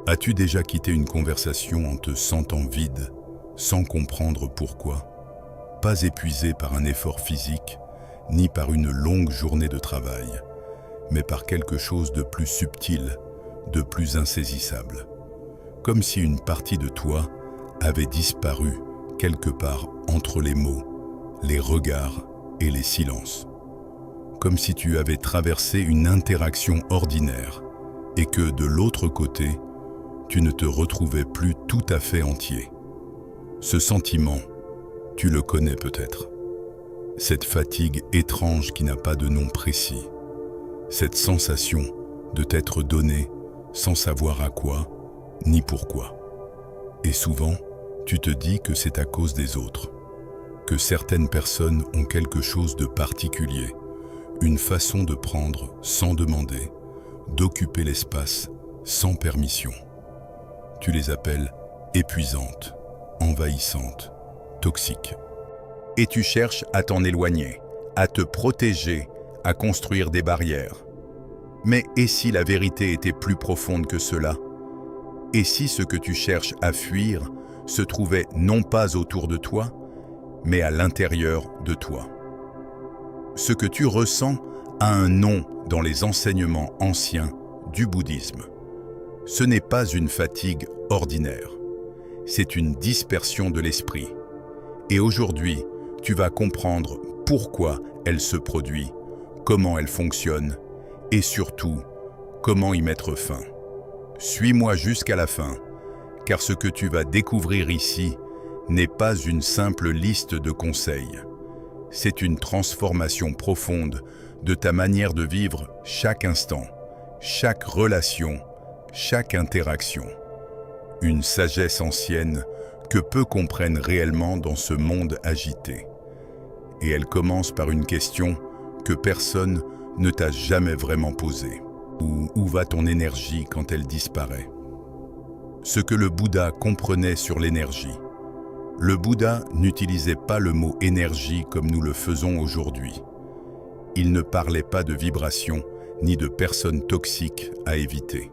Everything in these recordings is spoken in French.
As-tu déjà quitté une conversation en te sentant vide, sans comprendre pourquoi? Pas épuisé par un effort physique, ni par une longue journée de travail, mais par quelque chose de plus subtil, de plus insaisissable. Comme si une partie de toi avait disparu quelque part entre les mots, les regards et les silences. Comme si tu avais traversé une interaction ordinaire et que de l'autre côté, tu ne te retrouvais plus tout à fait entier. Ce sentiment, tu le connais peut-être. Cette fatigue étrange qui n'a pas de nom précis. Cette sensation de t'être donné sans savoir à quoi ni pourquoi. Et souvent, tu te dis que c'est à cause des autres, que certaines personnes ont quelque chose de particulier, une façon de prendre sans demander, d'occuper l'espace sans permission. Tu les appelles épuisantes, envahissantes, toxiques. Et tu cherches à t'en éloigner, à te protéger, à construire des barrières. Mais et si la vérité était plus profonde que cela? Et si ce que tu cherches à fuir se trouvait non pas autour de toi, mais à l'intérieur de toi? Ce que tu ressens a un nom dans les enseignements anciens du bouddhisme. Ce n'est pas une fatigue ordinaire, c'est une dispersion de l'esprit. Et aujourd'hui, tu vas comprendre pourquoi elle se produit, comment elle fonctionne, et surtout, comment y mettre fin. Suis-moi jusqu'à la fin, car ce que tu vas découvrir ici n'est pas une simple liste de conseils. C'est une transformation profonde de ta manière de vivre chaque instant, chaque relation, chaque interaction. Une sagesse ancienne que peu comprennent réellement dans ce monde agité. Et elle commence par une question que personne ne t'a jamais vraiment posée. Où va ton énergie quand elle disparaît? Ce que le Bouddha comprenait sur l'énergie. Le Bouddha n'utilisait pas le mot énergie comme nous le faisons aujourd'hui. Il ne parlait pas de vibration ni de personnes toxiques à éviter.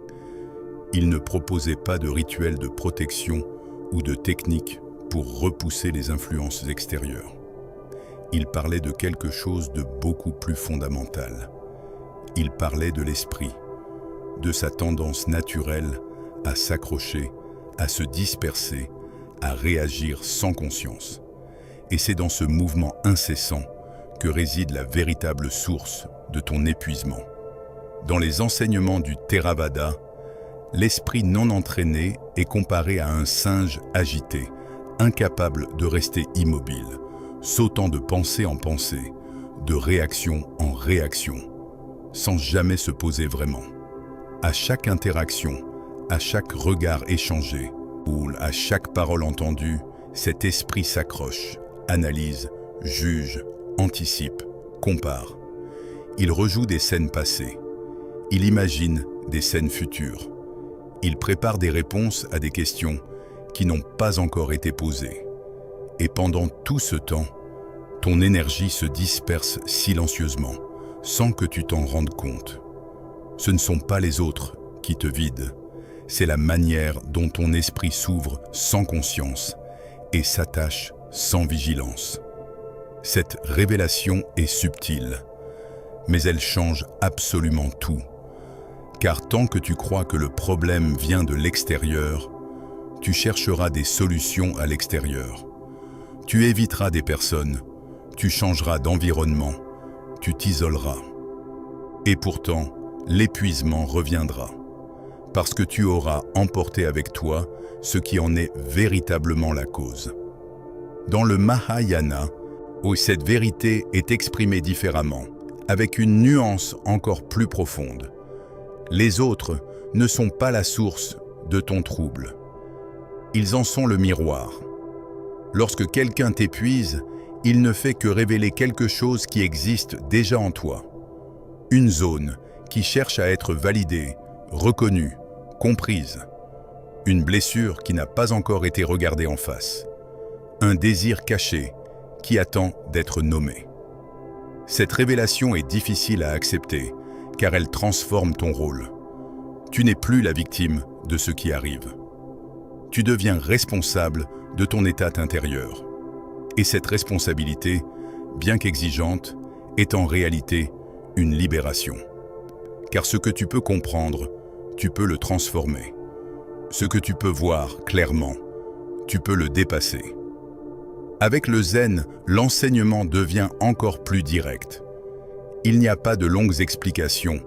Il ne proposait pas de rituel de protection ou de techniques pour repousser les influences extérieures. Il parlait de quelque chose de beaucoup plus fondamental. Il parlait de l'esprit, de sa tendance naturelle à s'accrocher, à se disperser, à réagir sans conscience. Et c'est dans ce mouvement incessant que réside la véritable source de ton épuisement. Dans les enseignements du Theravada, l'esprit non entraîné est comparé à un singe agité, incapable de rester immobile, sautant de pensée en pensée, de réaction en réaction, sans jamais se poser vraiment. À chaque interaction, à chaque regard échangé, ou à chaque parole entendue, cet esprit s'accroche, analyse, juge, anticipe, compare. Il rejoue des scènes passées. Il imagine des scènes futures. Il prépare des réponses à des questions qui n'ont pas encore été posées. Et pendant tout ce temps, ton énergie se disperse silencieusement, sans que tu t'en rendes compte. Ce ne sont pas les autres qui te vident, c'est la manière dont ton esprit s'ouvre sans conscience et s'attache sans vigilance. Cette révélation est subtile, mais elle change absolument tout. Car tant que tu crois que le problème vient de l'extérieur, tu chercheras des solutions à l'extérieur. Tu éviteras des personnes, tu changeras d'environnement, tu t'isoleras. Et pourtant, l'épuisement reviendra, parce que tu auras emporté avec toi ce qui en est véritablement la cause. Dans le Mahayana, où cette vérité est exprimée différemment, avec une nuance encore plus profonde. Les autres ne sont pas la source de ton trouble. Ils en sont le miroir. Lorsque quelqu'un t'épuise, il ne fait que révéler quelque chose qui existe déjà en toi. Une zone qui cherche à être validée, reconnue, comprise. Une blessure qui n'a pas encore été regardée en face. Un désir caché qui attend d'être nommé. Cette révélation est difficile à accepter car elle transforme ton rôle. Tu n'es plus la victime de ce qui arrive. Tu deviens responsable de ton état intérieur. Et cette responsabilité, bien qu'exigeante, est en réalité une libération. Car ce que tu peux comprendre, tu peux le transformer. Ce que tu peux voir clairement, tu peux le dépasser. Avec le zen, l'enseignement devient encore plus direct. Il n'y a pas de longues explications,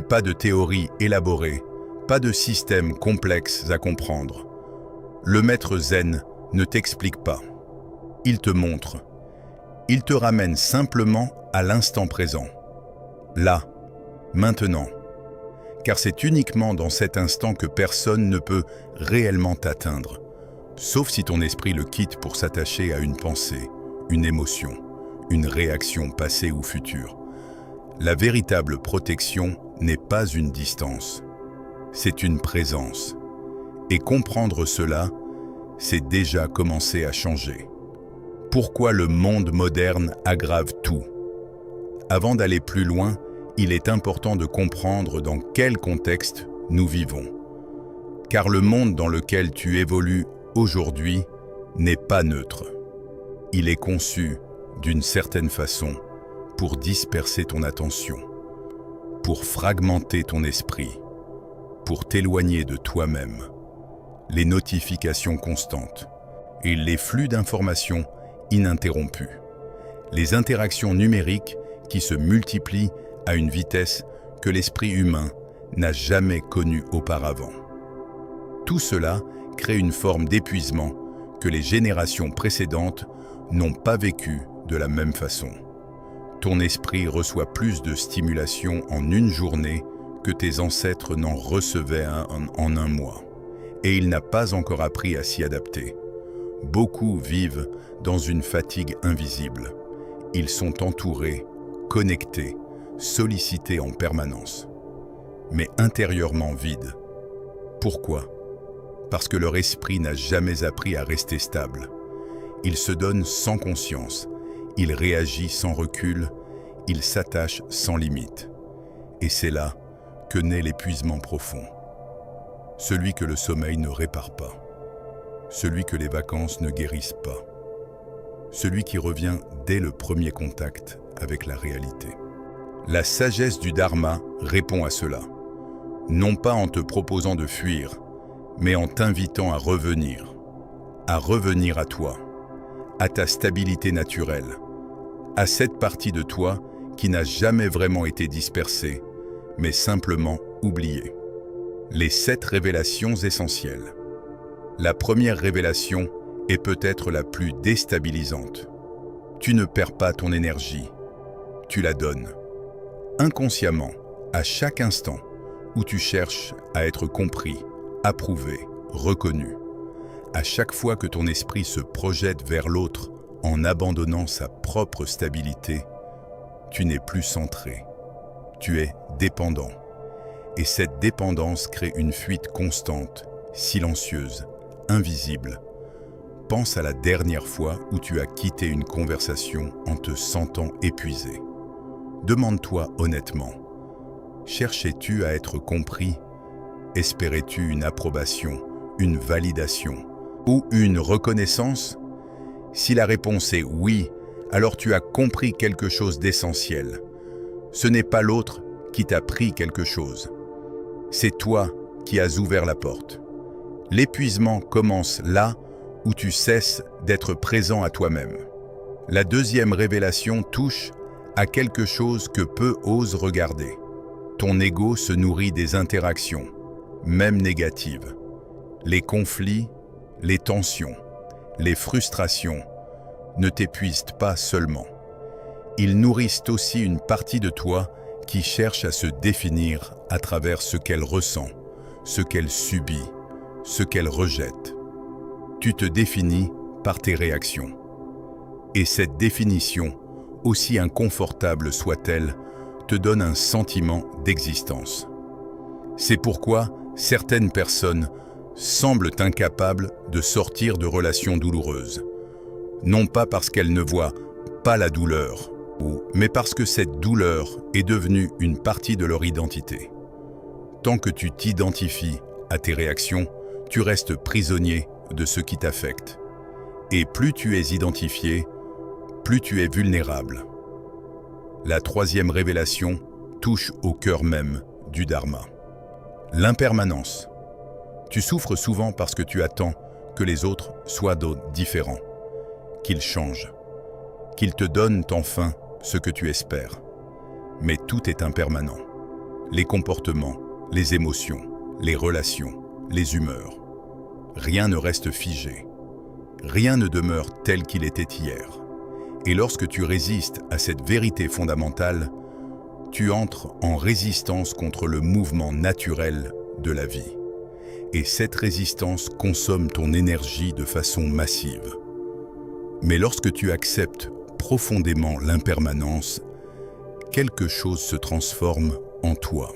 pas de théories élaborées, pas de systèmes complexes à comprendre. Le maître zen ne t'explique pas. Il te montre. Il te ramène simplement à l'instant présent. Là, maintenant. Car c'est uniquement dans cet instant que personne ne peut réellement t'atteindre, sauf si ton esprit le quitte pour s'attacher à une pensée, une émotion, une réaction passée ou future. La véritable protection n'est pas une distance, c'est une présence. Et comprendre cela, c'est déjà commencer à changer. Pourquoi le monde moderne aggrave tout? Avant d'aller plus loin, il est important de comprendre dans quel contexte nous vivons. Car le monde dans lequel tu évolues aujourd'hui n'est pas neutre. Il est conçu d'une certaine façon pour disperser ton attention, pour fragmenter ton esprit, pour t'éloigner de toi-même. Les notifications constantes et les flux d'informations ininterrompus. Les interactions numériques qui se multiplient à une vitesse que l'esprit humain n'a jamais connue auparavant. Tout cela crée une forme d'épuisement que les générations précédentes n'ont pas vécu de la même façon. Ton esprit reçoit plus de stimulation en une journée que tes ancêtres n'en recevaient en un mois. Et il n'a pas encore appris à s'y adapter. Beaucoup vivent dans une fatigue invisible. Ils sont entourés, connectés, sollicités en permanence, mais intérieurement vides. Pourquoi? Parce que leur esprit n'a jamais appris à rester stable. Il se donne sans conscience, il réagit sans recul, il s'attache sans limite. Et c'est là que naît l'épuisement profond. Celui que le sommeil ne répare pas, celui que les vacances ne guérissent pas, celui qui revient dès le premier contact avec la réalité. La sagesse du Dharma répond à cela, non pas en te proposant de fuir, mais en t'invitant à revenir à toi, à ta stabilité naturelle, à cette partie de toi qui n'a jamais vraiment été dispersée, mais simplement oubliée. Les 7 révélations essentielles. La première révélation est peut-être la plus déstabilisante. Tu ne perds pas ton énergie, tu la donnes. Inconsciemment, à chaque instant où tu cherches à être compris, approuvé, reconnu. À chaque fois que ton esprit se projette vers l'autre en abandonnant sa propre stabilité, tu n'es plus centré, tu es dépendant. Et cette dépendance crée une fuite constante, silencieuse, invisible. Pense à la dernière fois où tu as quitté une conversation en te sentant épuisé. Demande-toi honnêtement, cherchais-tu à être compris? Espérais-tu une approbation, une validation ou une reconnaissance? Si la réponse est oui, alors tu as compris quelque chose d'essentiel. Ce n'est pas l'autre qui t'a pris quelque chose. C'est toi qui as ouvert la porte. L'épuisement commence là où tu cesses d'être présent à toi-même. La deuxième révélation touche à quelque chose que peu osent regarder. Ton ego se nourrit des interactions, même négatives. Les conflits, les tensions, les frustrations ne t'épuisent pas seulement. Ils nourrissent aussi une partie de toi qui cherche à se définir à travers ce qu'elle ressent, ce qu'elle subit, ce qu'elle rejette. Tu te définis par tes réactions. Et cette définition, aussi inconfortable soit-elle, te donne un sentiment d'existence. C'est pourquoi certaines personnes semblent incapables de sortir de relations douloureuses. Non pas parce qu'elles ne voient pas la douleur, mais parce que cette douleur est devenue une partie de leur identité. Tant que tu t'identifies à tes réactions, tu restes prisonnier de ce qui t'affecte. Et plus tu es identifié, plus tu es vulnérable. La troisième révélation touche au cœur même du Dharma. L'impermanence. Tu souffres souvent parce que tu attends que les autres soient différents, qu'ils changent, qu'ils te donnent enfin ce que tu espères. Mais tout est impermanent. Les comportements, les émotions, les relations, les humeurs. Rien ne reste figé. Rien ne demeure tel qu'il était hier. Et lorsque tu résistes à cette vérité fondamentale, tu entres en résistance contre le mouvement naturel de la vie. Et cette résistance consomme ton énergie de façon massive. Mais lorsque tu acceptes profondément l'impermanence, quelque chose se transforme en toi.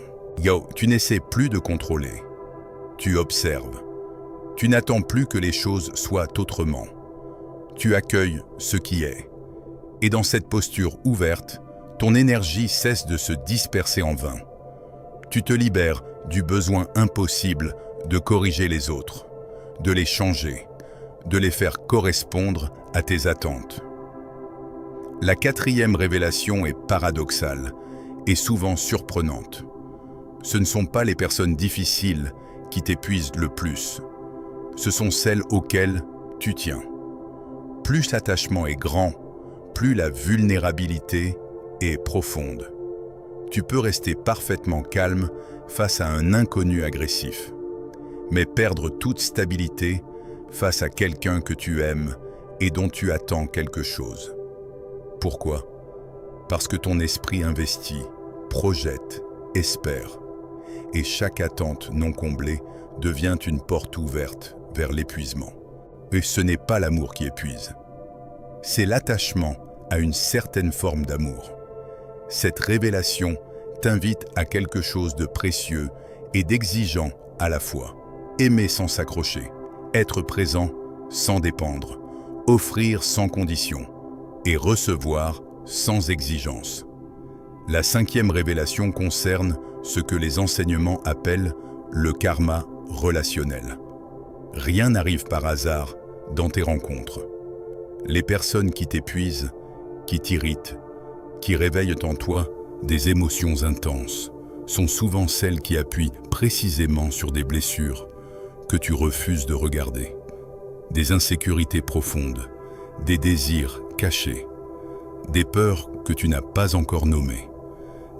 Tu n'essaies plus de contrôler. Tu observes. Tu n'attends plus que les choses soient autrement. Tu accueilles ce qui est. Et dans cette posture ouverte, ton énergie cesse de se disperser en vain. Tu te libères du besoin impossible de corriger les autres, de les changer, de les faire correspondre à tes attentes. La quatrième révélation est paradoxale et souvent surprenante. Ce ne sont pas les personnes difficiles qui t'épuisent le plus. Ce sont celles auxquelles tu tiens. Plus l'attachement est grand, plus la vulnérabilité est profonde. Tu peux rester parfaitement calme face à un inconnu agressif, mais perdre toute stabilité face à quelqu'un que tu aimes et dont tu attends quelque chose. Pourquoi? Parce que ton esprit investit, projette, espère. Et chaque attente non comblée devient une porte ouverte vers l'épuisement. Et ce n'est pas l'amour qui épuise. C'est l'attachement à une certaine forme d'amour. Cette révélation t'invite à quelque chose de précieux et d'exigeant à la fois. Aimer sans s'accrocher, être présent sans dépendre, offrir sans condition et recevoir sans exigence. La cinquième révélation concerne ce que les enseignements appellent le karma relationnel. Rien n'arrive par hasard dans tes rencontres. Les personnes qui t'épuisent, qui t'irritent, qui réveillent en toi des émotions intenses, sont souvent celles qui appuient précisément sur des blessures que tu refuses de regarder, des insécurités profondes, des désirs cachés, des peurs que tu n'as pas encore nommées,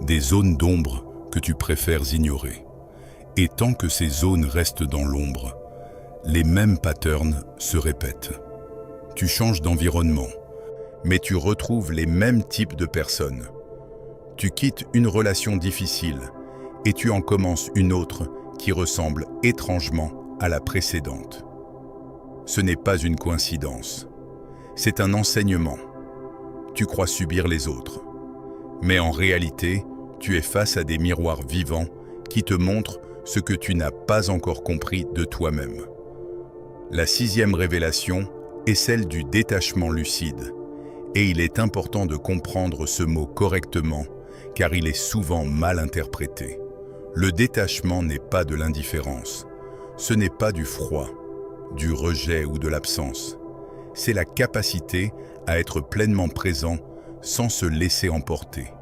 des zones d'ombre que tu préfères ignorer. Et tant que ces zones restent dans l'ombre, les mêmes patterns se répètent. Tu changes d'environnement, mais tu retrouves les mêmes types de personnes. Tu quittes une relation difficile et tu en commences une autre qui ressemble étrangement à la précédente. Ce n'est pas une coïncidence, c'est un enseignement. Tu crois subir les autres, mais en réalité, tu es face à des miroirs vivants qui te montrent ce que tu n'as pas encore compris de toi-même. La sixième révélation est celle du détachement lucide, et il est important de comprendre ce mot correctement, car il est souvent mal interprété. Le détachement n'est pas de l'indifférence, ce n'est pas du froid, du rejet ou de l'absence. C'est la capacité à être pleinement présent sans se laisser emporter.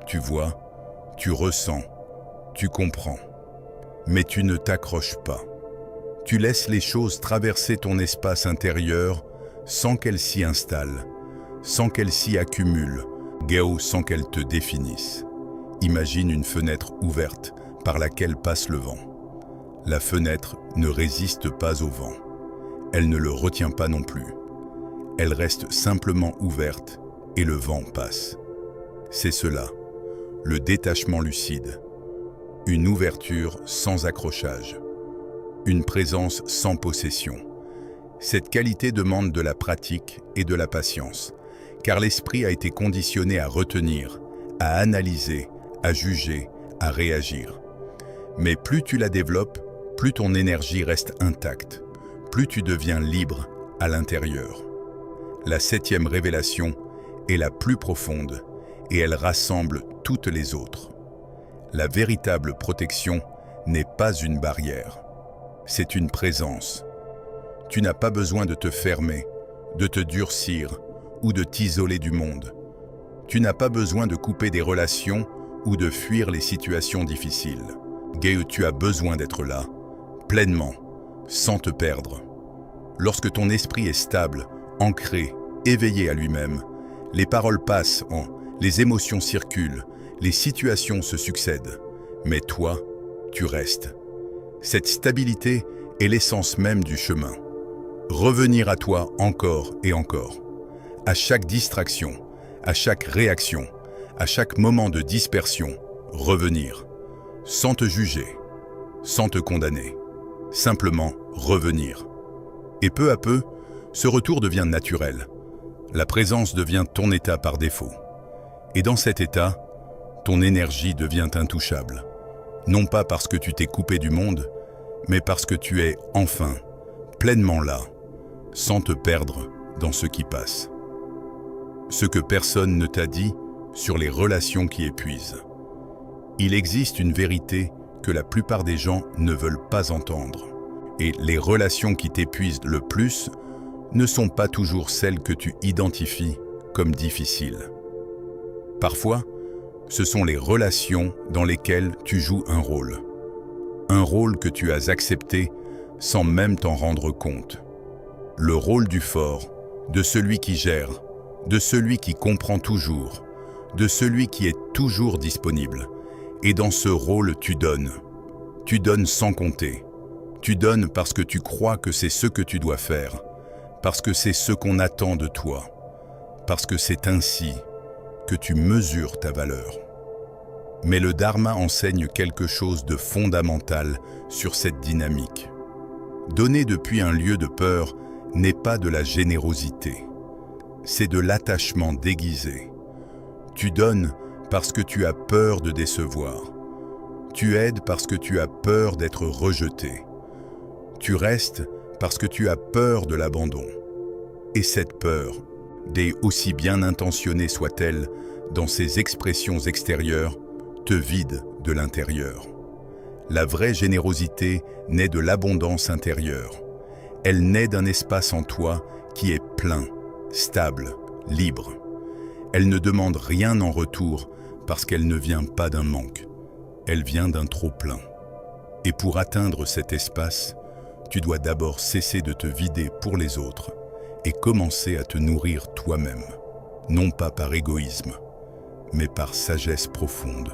Tu vois, tu ressens, tu comprends, mais tu ne t'accroches pas. Tu laisses les choses traverser ton espace intérieur sans qu'elles s'y installent, sans qu'elles s'y accumulent, sans qu'elles te définissent. Imagine une fenêtre ouverte par laquelle passe le vent. La fenêtre ne résiste pas au vent. Elle ne le retient pas non plus. Elle reste simplement ouverte et le vent passe. C'est cela, le détachement lucide. Une ouverture sans accrochage. Une présence sans possession. Cette qualité demande de la pratique et de la patience, car l'esprit a été conditionné à retenir, à analyser, à juger, à réagir. Mais plus tu la développes, plus ton énergie reste intacte, plus tu deviens libre à l'intérieur. La septième révélation est la plus profonde, et elle rassemble toutes les autres. La véritable protection n'est pas une barrière. C'est une présence. Tu n'as pas besoin de te fermer, de te durcir ou de t'isoler du monde. Tu n'as pas besoin de couper des relations ou de fuir les situations difficiles. Tu as besoin d'être là, pleinement, sans te perdre. Lorsque ton esprit est stable, ancré, éveillé à lui-même, les paroles passent, les émotions circulent, les situations se succèdent. Mais toi, tu restes. Cette stabilité est l'essence même du chemin. Revenir à toi encore et encore. À chaque distraction, à chaque réaction, à chaque moment de dispersion, revenir. Sans te juger, sans te condamner. Simplement revenir. Et peu à peu, ce retour devient naturel. La présence devient ton état par défaut. Et dans cet état, ton énergie devient intouchable. Non pas parce que tu t'es coupé du monde, mais parce que tu es enfin pleinement là, sans te perdre dans ce qui passe. Ce que personne ne t'a dit sur les relations qui épuisent. Il existe une vérité que la plupart des gens ne veulent pas entendre. Et les relations qui t'épuisent le plus ne sont pas toujours celles que tu identifies comme difficiles. Parfois, ce sont les relations dans lesquelles tu joues un rôle. Un rôle que tu as accepté sans même t'en rendre compte. Le rôle du fort, de celui qui gère, de celui qui comprend toujours, de celui qui est toujours disponible. Et dans ce rôle, tu donnes. Tu donnes sans compter. Tu donnes parce que tu crois que c'est ce que tu dois faire, parce que c'est ce qu'on attend de toi, parce que c'est ainsi que tu mesures ta valeur. Mais le Dharma enseigne quelque chose de fondamental sur cette dynamique. Donner depuis un lieu de peur n'est pas de la générosité, c'est de l'attachement déguisé. Tu donnes parce que tu as peur de décevoir. Tu aides parce que tu as peur d'être rejeté. Tu restes parce que tu as peur de l'abandon. Et cette peur, aussi bien intentionnée soit-elle dans ses expressions extérieures, te vide de l'intérieur. La vraie générosité naît de l'abondance intérieure. Elle naît d'un espace en toi qui est plein, stable, libre. Elle ne demande rien en retour parce qu'elle ne vient pas d'un manque. Elle vient d'un trop-plein. Et pour atteindre cet espace, tu dois d'abord cesser de te vider pour les autres et commencer à te nourrir toi-même, non pas par égoïsme, mais par sagesse profonde.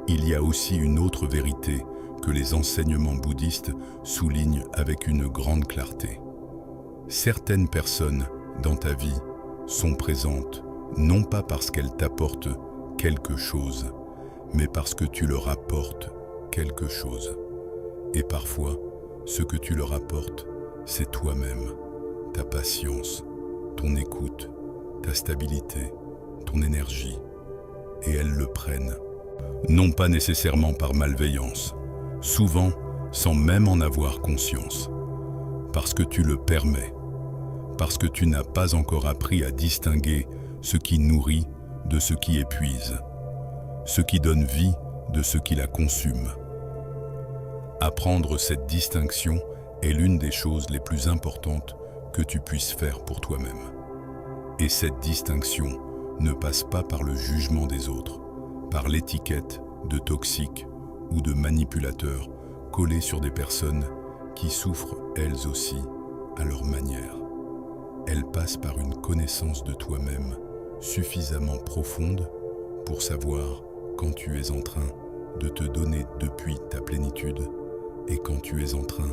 Il y a aussi une autre vérité que les enseignements bouddhistes soulignent avec une grande clarté. Certaines personnes dans ta vie sont présentes non pas parce qu'elles t'apportent quelque chose, mais parce que tu leur apportes quelque chose. Et parfois, ce que tu leur apportes, c'est toi-même, ta patience, ton écoute, ta stabilité, ton énergie. Et elles le prennent, non pas nécessairement par malveillance, souvent sans même en avoir conscience, parce que tu le permets, parce que tu n'as pas encore appris à distinguer ce qui nourrit de ce qui épuise, ce qui donne vie de ce qui la consume. Apprendre cette distinction est l'une des choses les plus importantes que tu puisses faire pour toi-même. Et cette distinction ne passe pas par le jugement des autres, par l'étiquette de toxique ou de manipulateur collée sur des personnes qui souffrent elles aussi à leur manière. Elle passe par une connaissance de toi-même suffisamment profonde pour savoir quand tu es en train de te donner depuis ta plénitude et quand tu es en train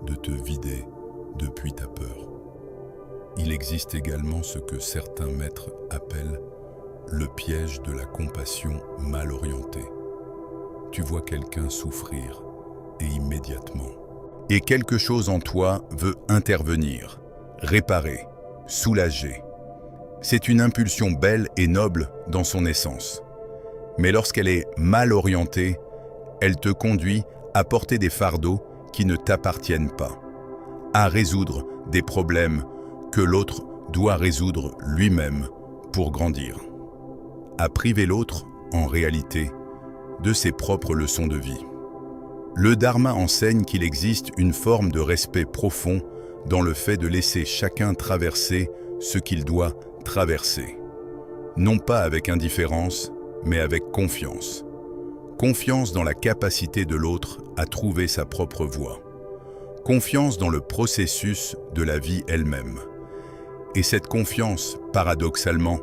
de te vider depuis ta peur. Il existe également ce que certains maîtres appellent le piège de la compassion mal orientée. Tu vois quelqu'un souffrir et immédiatement. Et quelque chose en toi veut intervenir, réparer, soulager. C'est une impulsion belle et noble dans son essence. Mais lorsqu'elle est mal orientée, elle te conduit à porter des fardeaux qui ne t'appartiennent pas, à résoudre des problèmes que l'autre doit résoudre lui-même pour grandir, à priver l'autre, en réalité, de ses propres leçons de vie. Le Dharma enseigne qu'il existe une forme de respect profond dans le fait de laisser chacun traverser ce qu'il doit traverser. Non pas avec indifférence, mais avec confiance. Confiance dans la capacité de l'autre à trouver sa propre voie. Confiance dans le processus de la vie elle-même. Et cette confiance, paradoxalement,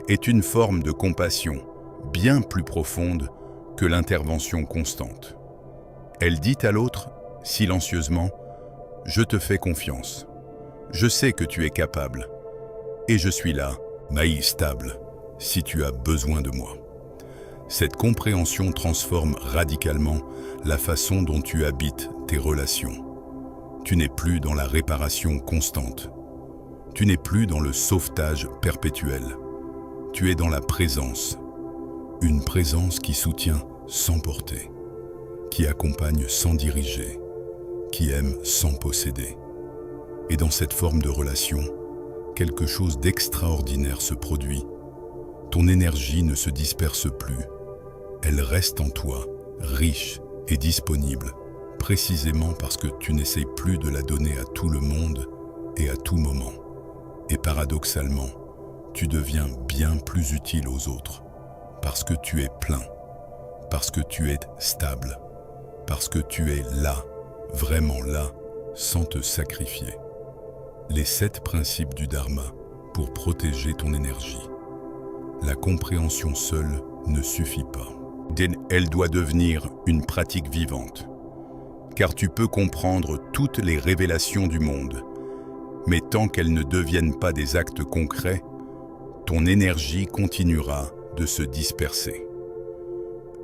est une forme de compassion bien plus profonde que l'intervention constante. Elle dit à l'autre, silencieusement, « Je te fais confiance. Je sais que tu es capable. Et je suis là, maïs stable, si tu as besoin de moi. » Cette compréhension transforme radicalement la façon dont tu habites tes relations. Tu n'es plus dans la réparation constante. Tu n'es plus dans le sauvetage perpétuel. Tu es dans la présence. Une présence qui soutient sans porter, qui accompagne sans diriger, qui aime sans posséder. Et dans cette forme de relation, quelque chose d'extraordinaire se produit. Ton énergie ne se disperse plus. Elle reste en toi, riche et disponible, précisément parce que tu n'essayes plus de la donner à tout le monde et à tout moment. Et paradoxalement, tu deviens bien plus utile aux autres, parce que tu es plein, parce que tu es stable, parce que tu es là, vraiment là, sans te sacrifier. Les 7 principes du Dharma pour protéger ton énergie. La compréhension seule ne suffit pas. Elle doit devenir une pratique vivante. Car tu peux comprendre toutes les révélations du monde, mais tant qu'elles ne deviennent pas des actes concrets, ton énergie continuera de se disperser.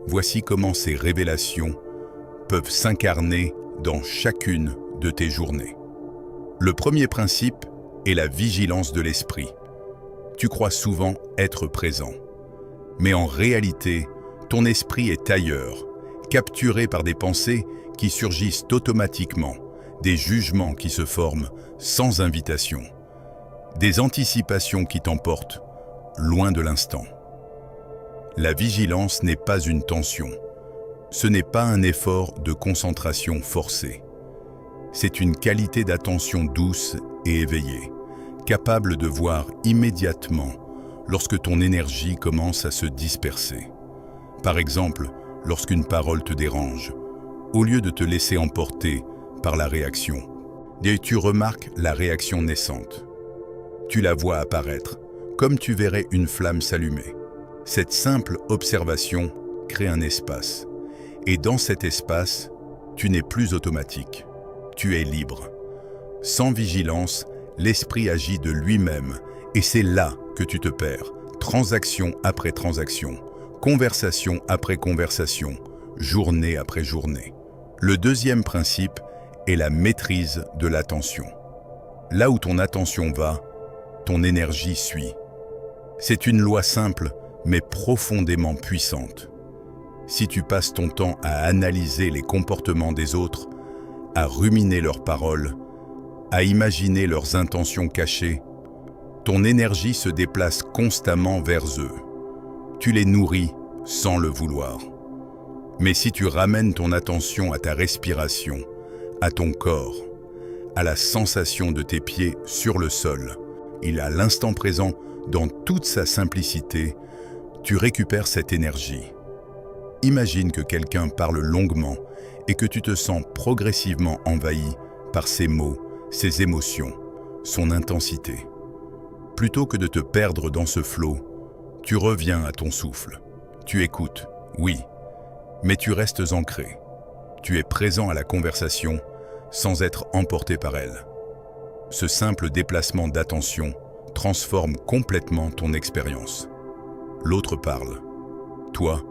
Voici comment ces révélations peuvent s'incarner dans chacune de tes journées. Le premier principe est la vigilance de l'esprit. Tu crois souvent être présent, mais en réalité, ton esprit est ailleurs, capturé par des pensées qui surgissent automatiquement, des jugements qui se forment sans invitation, des anticipations qui t'emportent loin de l'instant. La vigilance n'est pas une tension, ce n'est pas un effort de concentration forcé. C'est une qualité d'attention douce et éveillée, capable de voir immédiatement lorsque ton énergie commence à se disperser. Par exemple, lorsqu'une parole te dérange, au lieu de te laisser emporter par la réaction, et tu remarques la réaction naissante. Tu la vois apparaître, comme tu verrais une flamme s'allumer. Cette simple observation crée un espace. Et dans cet espace, tu n'es plus automatique. Tu es libre. Sans vigilance, l'esprit agit de lui-même et c'est là que tu te perds, transaction après transaction, conversation après conversation, journée après journée. Le deuxième principe est la maîtrise de l'attention. Là où ton attention va, ton énergie suit. C'est une loi simple, mais profondément puissante. Si tu passes ton temps à analyser les comportements des autres, à ruminer leurs paroles, à imaginer leurs intentions cachées, ton énergie se déplace constamment vers eux. Tu les nourris sans le vouloir. Mais si tu ramènes ton attention à ta respiration, à ton corps, à la sensation de tes pieds sur le sol, et à l'instant présent dans toute sa simplicité, tu récupères cette énergie. Imagine que quelqu'un parle longuement et que tu te sens progressivement envahi par ses mots, ses émotions, son intensité. Plutôt que de te perdre dans ce flot, tu reviens à ton souffle. Tu écoutes, oui, mais tu restes ancré. Tu es présent à la conversation sans être emporté par elle. Ce simple déplacement d'attention transforme complètement ton expérience. L'autre parle. Toi,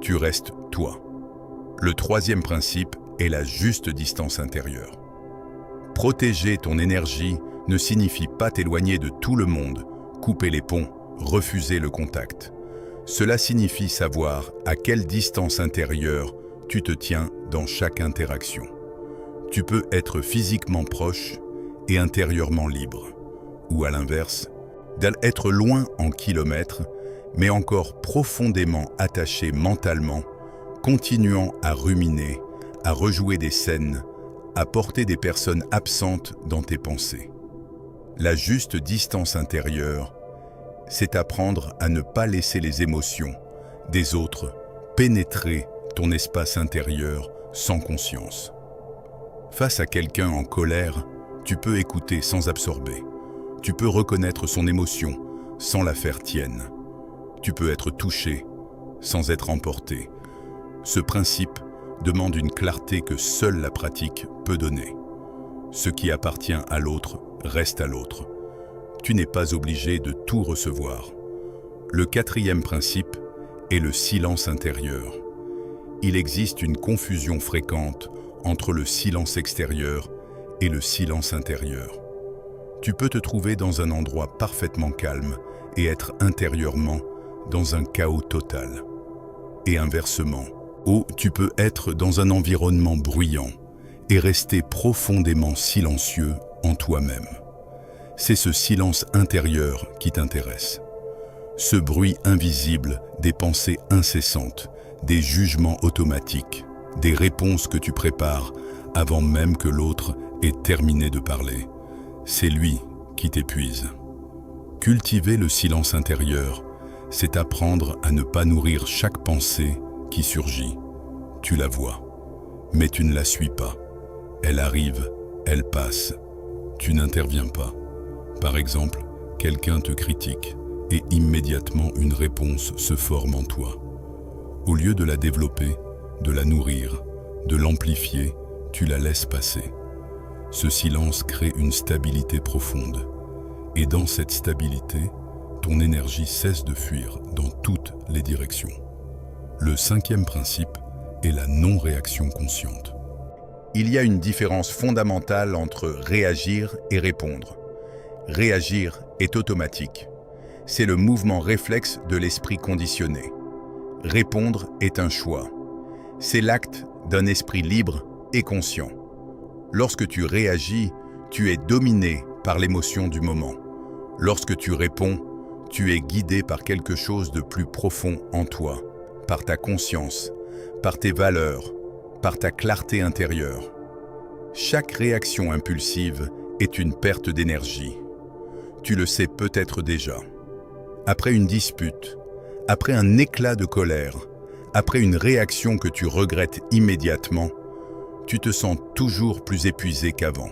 tu restes toi. Le troisième principe est la juste distance intérieure. Protéger ton énergie ne signifie pas t'éloigner de tout le monde, couper les ponts, refuser le contact. Cela signifie savoir à quelle distance intérieure tu te tiens dans chaque interaction. Tu peux être physiquement proche et intérieurement libre, ou à l'inverse, d'être loin en kilomètres, mais encore profondément attaché mentalement, continuant à ruminer, à rejouer des scènes, à porter des personnes absentes dans tes pensées. La juste distance intérieure, c'est apprendre à ne pas laisser les émotions des autres pénétrer ton espace intérieur sans conscience. Face à quelqu'un en colère, tu peux écouter sans absorber. Tu peux reconnaître son émotion sans la faire tienne. Tu peux être touché sans être emporté. Ce principe demande une clarté que seule la pratique peut donner. Ce qui appartient à l'autre reste à l'autre. Tu n'es pas obligé de tout recevoir. Le quatrième principe est le silence intérieur. Il existe une confusion fréquente entre le silence extérieur et le silence intérieur. Tu peux te trouver dans un endroit parfaitement calme et être intérieurement dans un chaos total. Et inversement, ou tu peux être dans un environnement bruyant et rester profondément silencieux en toi-même. C'est ce silence intérieur qui t'intéresse. Ce bruit invisible des pensées incessantes, des jugements automatiques, des réponses que tu prépares avant même que l'autre ait terminé de parler. C'est lui qui t'épuise. Cultiver le silence intérieur, c'est apprendre à ne pas nourrir chaque pensée qui surgit. Tu la vois, mais tu ne la suis pas. Elle arrive, elle passe. Tu n'interviens pas. Par exemple, quelqu'un te critique et immédiatement une réponse se forme en toi. Au lieu de la développer, de la nourrir, de l'amplifier, tu la laisses passer. Ce silence crée une stabilité profonde. Et dans cette stabilité, ton énergie cesse de fuir dans toutes les directions. Le cinquième principe est la non-réaction consciente. Il y a une différence fondamentale entre réagir et répondre. Réagir est automatique. C'est le mouvement réflexe de l'esprit conditionné. Répondre est un choix. C'est l'acte d'un esprit libre et conscient. Lorsque tu réagis, tu es dominé par l'émotion du moment. Lorsque tu réponds, tu es guidé par quelque chose de plus profond en toi, par ta conscience, par tes valeurs, par ta clarté intérieure. Chaque réaction impulsive est une perte d'énergie. Tu le sais peut-être déjà. Après une dispute, après un éclat de colère, après une réaction que tu regrettes immédiatement, tu te sens toujours plus épuisé qu'avant.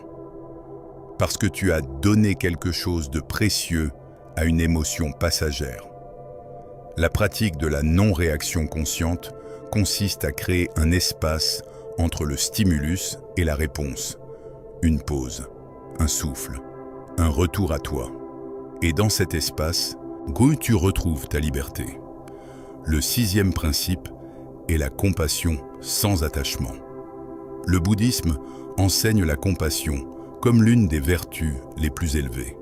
Parce que tu as donné quelque chose de précieux à une émotion passagère. La pratique de la non-réaction consciente consiste à créer un espace entre le stimulus et la réponse. Une pause, un souffle, un retour à toi. Et dans cet espace, tu retrouves ta liberté. Le sixième principe est la compassion sans attachement. Le bouddhisme enseigne la compassion comme l'une des vertus les plus élevées.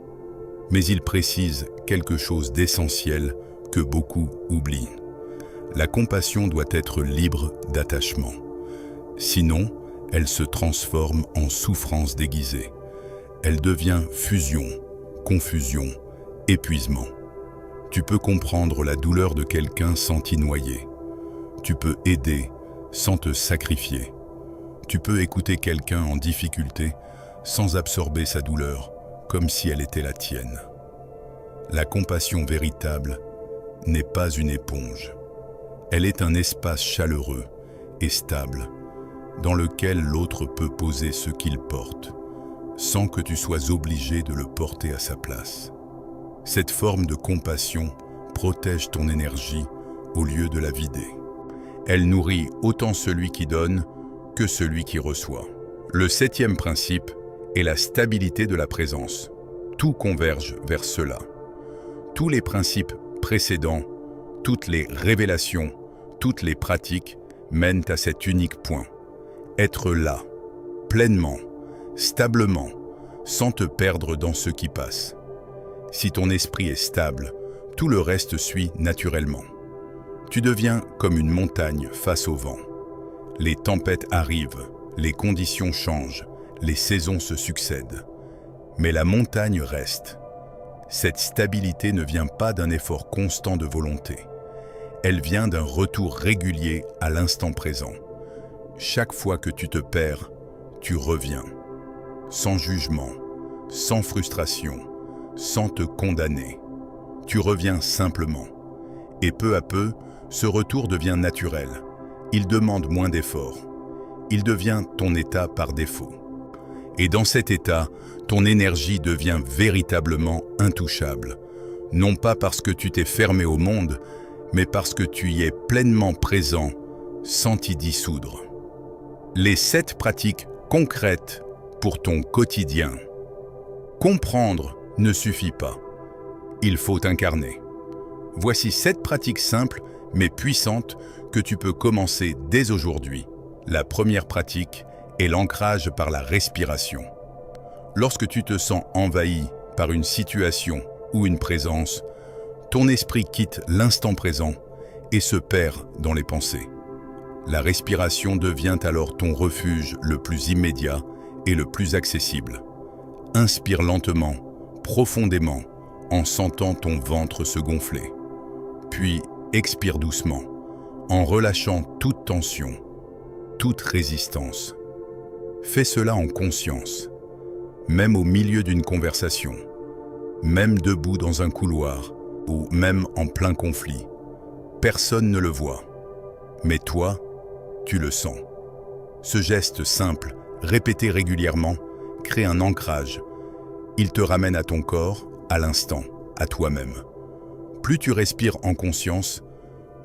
Mais il précise quelque chose d'essentiel que beaucoup oublient. La compassion doit être libre d'attachement. Sinon, elle se transforme en souffrance déguisée. Elle devient fusion, confusion, épuisement. Tu peux comprendre la douleur de quelqu'un sans t'y noyer. Tu peux aider sans te sacrifier. Tu peux écouter quelqu'un en difficulté sans absorber sa douleur comme si elle était la tienne. La compassion véritable n'est pas une éponge. Elle est un espace chaleureux et stable dans lequel l'autre peut poser ce qu'il porte, sans que tu sois obligé de le porter à sa place. Cette forme de compassion protège ton énergie au lieu de la vider. Elle nourrit autant celui qui donne que celui qui reçoit. Le septième principe est la stabilité de la présence. Tout converge vers cela. Tous les principes précédents, toutes les révélations, toutes les pratiques mènent à cet unique point. Être là, pleinement, stablement, sans te perdre dans ce qui passe. Si ton esprit est stable, tout le reste suit naturellement. Tu deviens comme une montagne face au vent. Les tempêtes arrivent, les conditions changent, les saisons se succèdent. Mais la montagne reste. Cette stabilité ne vient pas d'un effort constant de volonté. Elle vient d'un retour régulier à l'instant présent. chaque fois que tu te perds, tu reviens. Sans jugement, sans frustration, sans te condamner. Tu reviens simplement. Et peu à peu, ce retour devient naturel. Il demande moins d'efforts. Il devient ton état par défaut. Et dans cet état, ton énergie devient véritablement intouchable. Non pas parce que tu t'es fermé au monde, mais parce que tu y es pleinement présent, sans t'y dissoudre. Les 7 pratiques concrètes pour ton quotidien. Comprendre ne suffit pas. Il faut incarner. Voici 7 pratiques simples mais puissantes que tu peux commencer dès aujourd'hui. La première pratique est l'ancrage par la respiration. Lorsque tu te sens envahi par une situation ou une présence, ton esprit quitte l'instant présent et se perd dans les pensées. La respiration devient alors ton refuge le plus immédiat et le plus accessible. Inspire lentement, profondément, en sentant ton ventre se gonfler. Puis expire doucement, en relâchant toute tension, toute résistance. Fais cela en conscience, même au milieu d'une conversation, même debout dans un couloir ou même en plein conflit. Personne ne le voit, mais toi, tu le sens. Ce geste simple, répété régulièrement, crée un ancrage. Il te ramène à ton corps, à l'instant, à toi-même. Plus tu respires en conscience,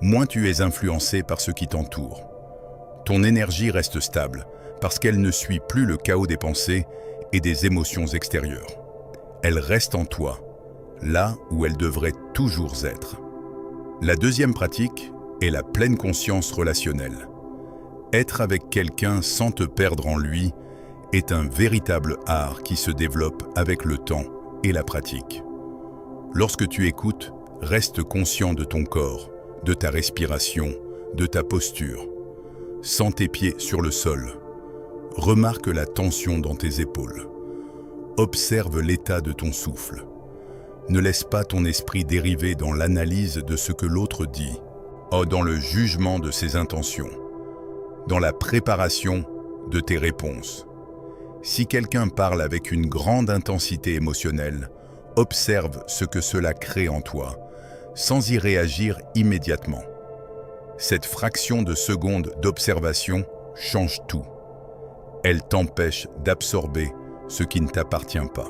moins tu es influencé par ce qui t'entoure. Ton énergie reste stable parce qu'elle ne suit plus le chaos des pensées et des émotions extérieures. Elle reste en toi, là où elle devrait toujours être. La deuxième pratique est la pleine conscience relationnelle. Être avec quelqu'un sans te perdre en lui est un véritable art qui se développe avec le temps et la pratique. Lorsque tu écoutes, reste conscient de ton corps, de ta respiration, de ta posture. Sens tes pieds sur le sol. Remarque la tension dans tes épaules. Observe l'état de ton souffle. Ne laisse pas ton esprit dériver dans l'analyse de ce que l'autre dit, ou dans le jugement de ses intentions, dans la préparation de tes réponses. Si quelqu'un parle avec une grande intensité émotionnelle, observe ce que cela crée en toi, sans y réagir immédiatement. Cette fraction de seconde d'observation change tout. Elle t'empêche d'absorber ce qui ne t'appartient pas.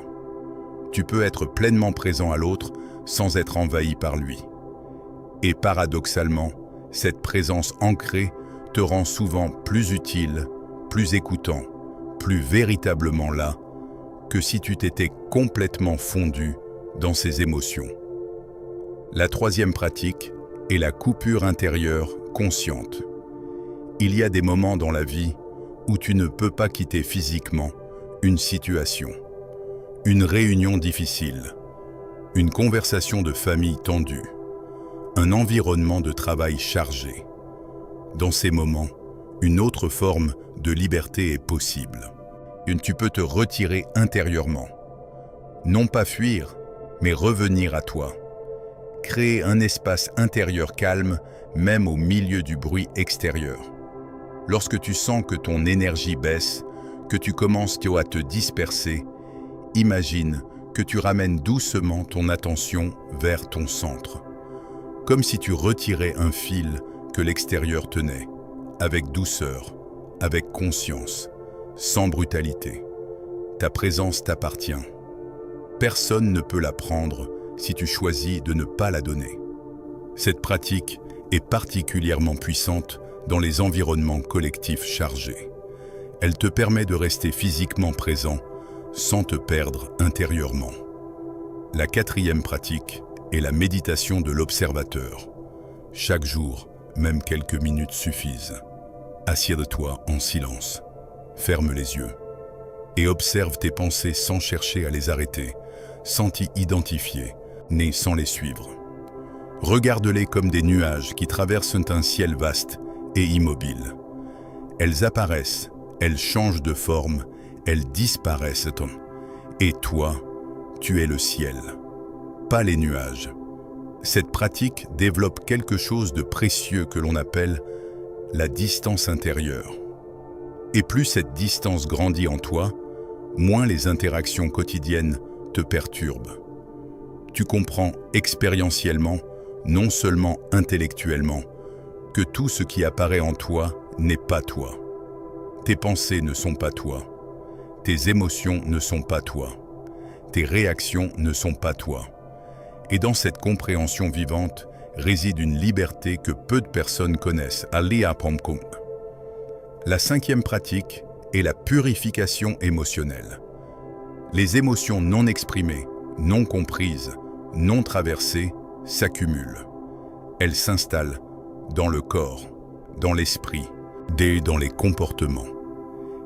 Tu peux être pleinement présent à l'autre sans être envahi par lui. Et paradoxalement, cette présence ancrée te rend souvent plus utile, plus écoutant, plus véritablement là, que si tu t'étais complètement fondu dans ses émotions. La troisième pratique est la coupure intérieure consciente. Il y a des moments dans la vie où tu ne peux pas quitter physiquement une situation, une réunion difficile, une conversation de famille tendue, un environnement de travail chargé. Dans ces moments, une autre forme de liberté est possible. Tu peux te retirer intérieurement. Non pas fuir, mais revenir à toi. Créer un espace intérieur calme, même au milieu du bruit extérieur. Lorsque tu sens que ton énergie baisse, que tu commences à te disperser, imagine que tu ramènes doucement ton attention vers ton centre. Comme si tu retirais un fil que l'extérieur tenait, avec douceur, avec conscience, sans brutalité. Ta présence t'appartient. Personne ne peut la prendre si tu choisis de ne pas la donner. Cette pratique est particulièrement puissante dans les environnements collectifs chargés. Elle te permet de rester physiquement présent sans te perdre intérieurement. La quatrième pratique est la méditation de l'observateur. Chaque jour, même quelques minutes suffisent. Assieds-toi en silence, ferme les yeux et observe tes pensées sans chercher à les arrêter, sans t'y identifier, ni sans les suivre. Regarde-les comme des nuages qui traversent un ciel vaste et immobile. Elles apparaissent, elles changent de forme, elles disparaissent. Et toi, tu es le ciel, pas les nuages. Cette pratique développe quelque chose de précieux que l'on appelle la distance intérieure. Et plus cette distance grandit en toi, moins les interactions quotidiennes te perturbent. Tu comprends expérientiellement, non seulement intellectuellement, que tout ce qui apparaît en toi n'est pas toi. Tes pensées ne sont pas toi. Tes émotions ne sont pas toi. Tes réactions ne sont pas toi. Et dans cette compréhension vivante réside une liberté que peu de personnes connaissent. La 5e pratique est la purification émotionnelle. Les émotions non exprimées, non comprises, non traversées s'accumulent. Elles s'installent dans le corps, dans l'esprit, dans les comportements.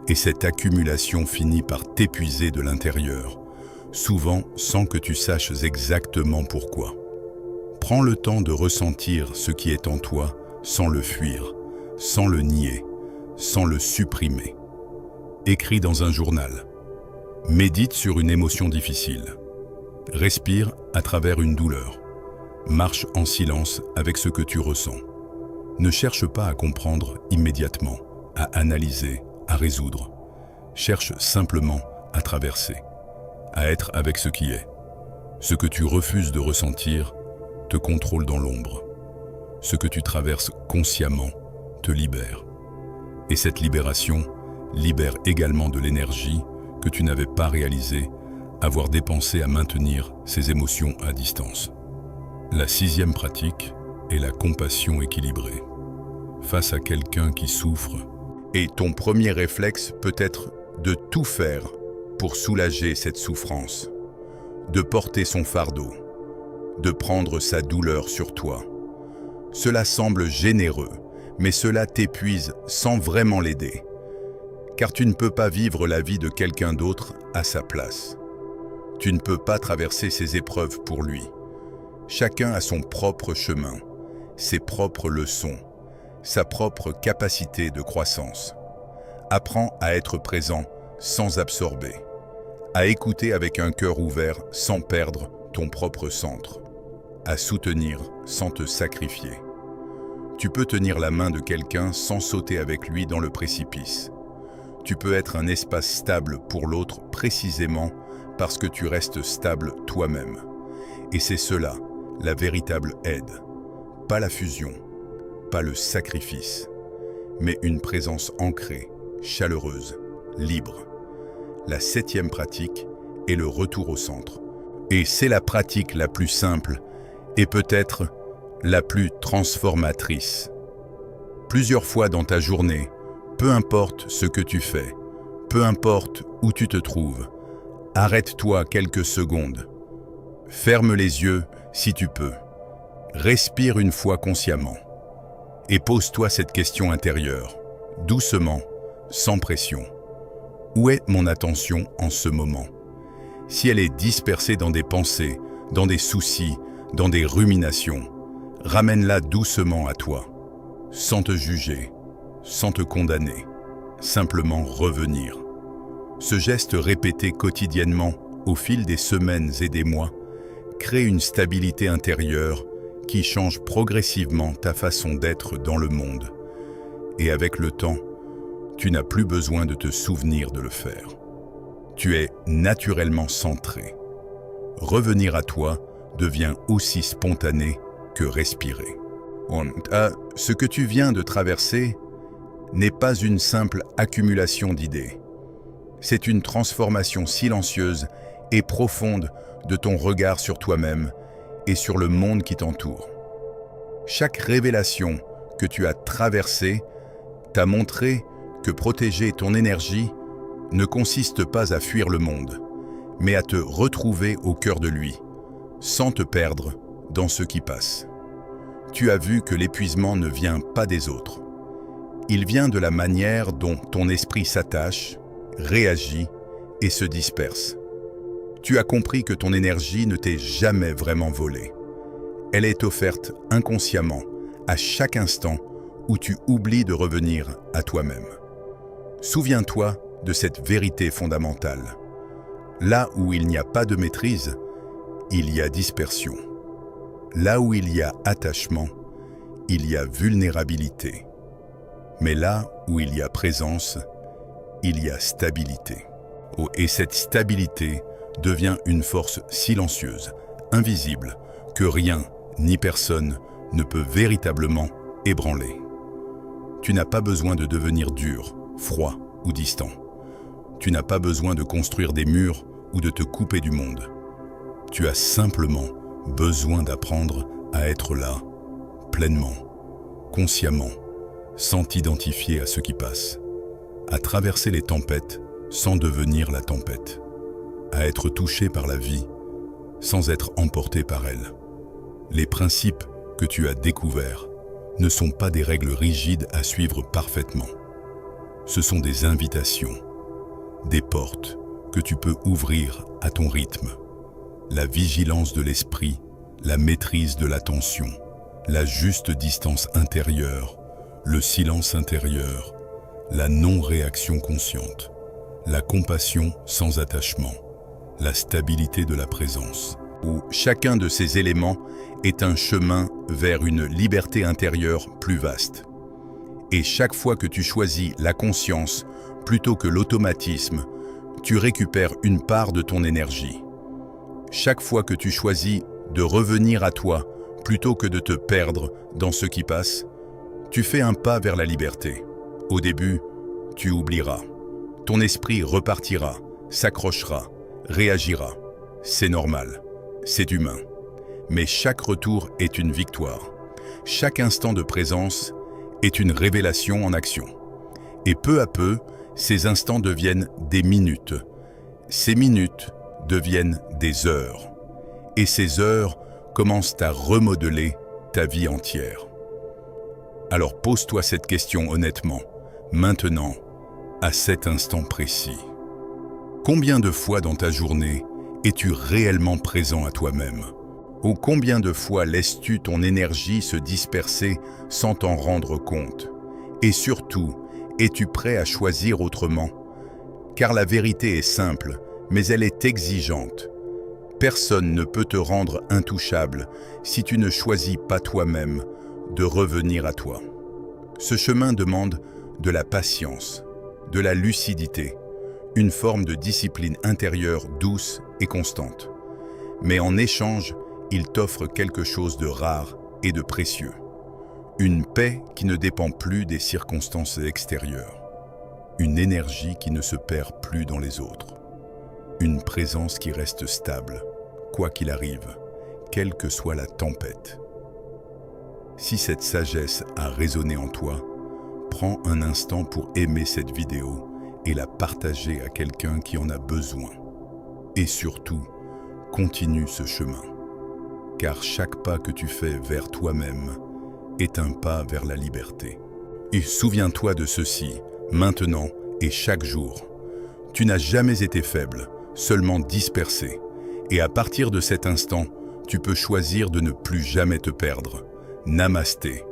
Et cette accumulation finit par t'épuiser de l'intérieur, souvent sans que tu saches exactement pourquoi. Prends le temps de ressentir ce qui est en toi sans le fuir, sans le nier, sans le supprimer. Écris dans un journal. Médite sur une émotion difficile. Respire à travers une douleur. Marche en silence avec ce que tu ressens. Ne cherche pas à comprendre immédiatement, à analyser, à résoudre. Cherche simplement à traverser, à être avec ce qui est. Ce que tu refuses de ressentir te contrôle dans l'ombre. Ce que tu traverses consciemment te libère. Et cette libération libère également de l'énergie que tu n'avais pas réalisée, avoir dépensé à maintenir ces émotions à distance. La 6e pratique est la compassion équilibrée. Face à quelqu'un qui souffre, et ton premier réflexe peut être de tout faire pour soulager cette souffrance, de porter son fardeau, de prendre sa douleur sur toi. Cela semble généreux, mais cela t'épuise sans vraiment l'aider, car tu ne peux pas vivre la vie de quelqu'un d'autre à sa place. Tu ne peux pas traverser ses épreuves pour lui. Chacun a son propre chemin, ses propres leçons, sa propre capacité de croissance. Apprends à être présent sans absorber, à écouter avec un cœur ouvert sans perdre ton propre centre, à soutenir sans te sacrifier. Tu peux tenir la main de quelqu'un sans sauter avec lui dans le précipice. Tu peux être un espace stable pour l'autre précisément parce que tu restes stable toi-même. Et c'est cela, la véritable aide. Pas la fusion, pas le sacrifice, mais une présence ancrée, chaleureuse, libre. La 7e pratique est le retour au centre. Et c'est la pratique la plus simple et peut-être la plus transformatrice. Plusieurs fois dans ta journée, peu importe ce que tu fais, peu importe où tu te trouves, arrête-toi quelques secondes. Ferme les yeux si tu peux. Respire une fois consciemment. Et pose-toi cette question intérieure, doucement, sans pression. Où est mon attention en ce moment? Si elle est dispersée dans des pensées, dans des soucis, dans des ruminations, ramène-la doucement à toi, sans te juger, sans te condamner, simplement revenir. Ce geste répété quotidiennement au fil des semaines et des mois crée une stabilité intérieure qui change progressivement ta façon d'être dans le monde. Et avec le temps, tu n'as plus besoin de te souvenir de le faire. Tu es naturellement centré. Revenir à toi devient aussi spontané que respirer. Ce que tu viens de traverser n'est pas une simple accumulation d'idées. C'est une transformation silencieuse et profonde de ton regard sur toi-même et sur le monde qui t'entoure. Chaque révélation que tu as traversée t'a montré que protéger ton énergie ne consiste pas à fuir le monde, mais à te retrouver au cœur de lui, sans te perdre dans ce qui passe. Tu as vu que l'épuisement ne vient pas des autres. Il vient de la manière dont ton esprit s'attache, réagit et se disperse. Tu as compris que ton énergie ne t'est jamais vraiment volée. Elle est offerte inconsciemment, à chaque instant où tu oublies de revenir à toi-même. Souviens-toi de cette vérité fondamentale. Là où il n'y a pas de maîtrise, il y a dispersion. Là où il y a attachement, il y a vulnérabilité. Mais là où il y a présence, il y a stabilité. Oh, et cette stabilité devient une force silencieuse, invisible, que rien ni personne ne peut véritablement ébranler. Tu n'as pas besoin de devenir dur, froid ou distant. Tu n'as pas besoin de construire des murs ou de te couper du monde. Tu as simplement besoin d'apprendre à être là, pleinement, consciemment, sans t'identifier à ce qui passe, à traverser les tempêtes sans devenir la tempête, à être touché par la vie sans être emporté par elle. Les principes que tu as découverts ne sont pas des règles rigides à suivre parfaitement. Ce sont des invitations, des portes que tu peux ouvrir à ton rythme. La vigilance de l'esprit, la maîtrise de l'attention, la juste distance intérieure, le silence intérieur, la non-réaction consciente, la compassion sans attachement, la stabilité de la présence, où chacun de ces éléments est un chemin vers une liberté intérieure plus vaste. Et chaque fois que tu choisis la conscience plutôt que l'automatisme, tu récupères une part de ton énergie. Chaque fois que tu choisis de revenir à toi plutôt que de te perdre dans ce qui passe, tu fais un pas vers la liberté. Au début, tu oublieras. Ton esprit repartira, s'accrochera, réagira. C'est normal, c'est humain. Mais chaque retour est une victoire. Chaque instant de présence est une révélation en action. Et peu à peu, ces instants deviennent des minutes. Ces minutes deviennent des heures. Et ces heures commencent à remodeler ta vie entière. Alors pose-toi cette question honnêtement, maintenant, à cet instant précis. Combien de fois dans ta journée es-tu réellement présent à toi-même ? Ou combien de fois laisses-tu ton énergie se disperser sans t'en rendre compte ? Et surtout, es-tu prêt à choisir autrement ? Car la vérité est simple, mais elle est exigeante. Personne ne peut te rendre intouchable si tu ne choisis pas toi-même de revenir à toi. Ce chemin demande de la patience, de la lucidité, une forme de discipline intérieure douce et constante. Mais en échange, il t'offre quelque chose de rare et de précieux. Une paix qui ne dépend plus des circonstances extérieures. Une énergie qui ne se perd plus dans les autres. Une présence qui reste stable, quoi qu'il arrive, quelle que soit la tempête. Si cette sagesse a résonné en toi, prends un instant pour aimer cette vidéo et la partager à quelqu'un qui en a besoin. Et surtout, continue ce chemin. Car chaque pas que tu fais vers toi-même est un pas vers la liberté. Et souviens-toi de ceci, maintenant et chaque jour. Tu n'as jamais été faible, seulement dispersé. Et à partir de cet instant, tu peux choisir de ne plus jamais te perdre. Namasté.